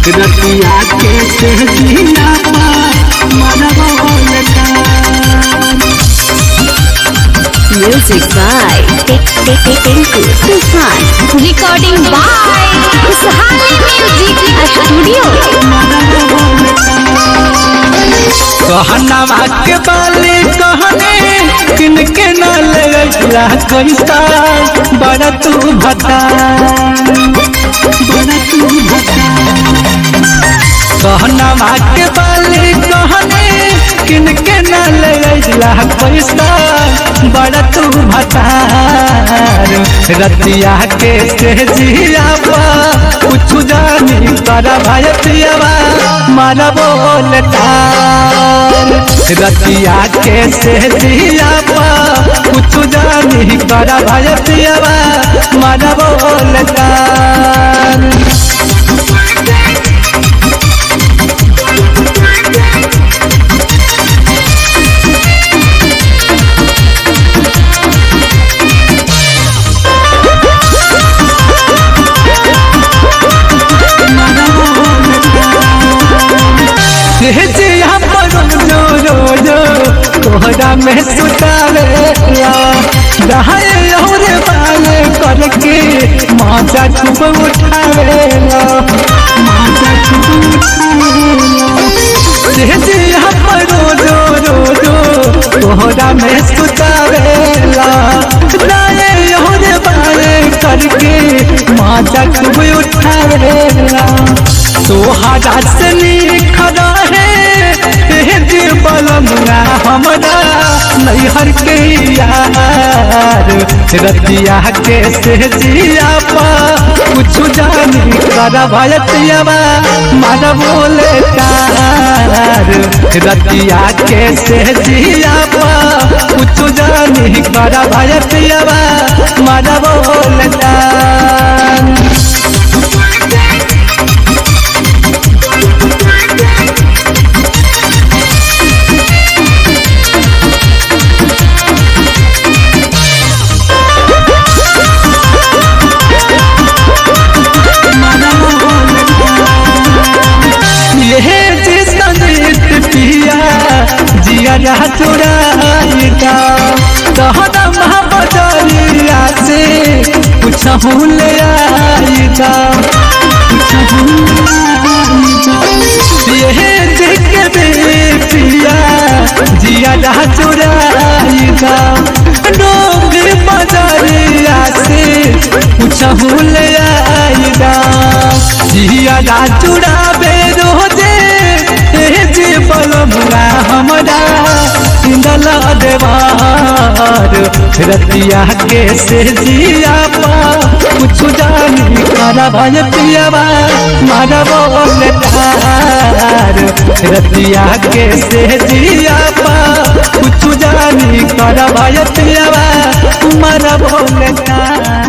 रतिया के Sahajiya Music by Tinku Tufan. Recording by Ishali Music Studio. कहनवा के बाली कहने किनके न लगला कैसा बड़ा तू भता कहनवा के बाली कहने किनके न लगला कैसा बड़ा तू भता रतिया के सहजिया कुछ जानी बड़ा भाई पियावा मारा बोलता रतिया के सहजिया कुछ जानी बड़ा भाई पियावा मारा बोलता तोहरा में सुतावेला दहाए और बाले करके माजा खूब उठावेला तोहरा में सुतावेला दहाए और बाले करके माजा खूब उठावेला तोहरा से निखरा है बलमुना हमरा नैहर के यार रतिया के सहजिया कुछ जानी करा भयतियावा मारा बोले तार रतिया के सहजिया कुछ जानी करा भयतियावा मारा बोले तार जिया चुराईदा तहरा महाबजरिया से पूछहूँ ले आईदा ये देख बेटिया जिया चुराईदा डोंग बजरिया से पूछहूँ ले आईदा जिया चुराबे रोजे बलमुआ हमरा इंदल देवार रतिया के सहजिया कुछ जानी मारा भाई पियावा मारा बोले तार रतिया के सहजिया कुछ जानी मारा भाई पियावा मारा बोले तार।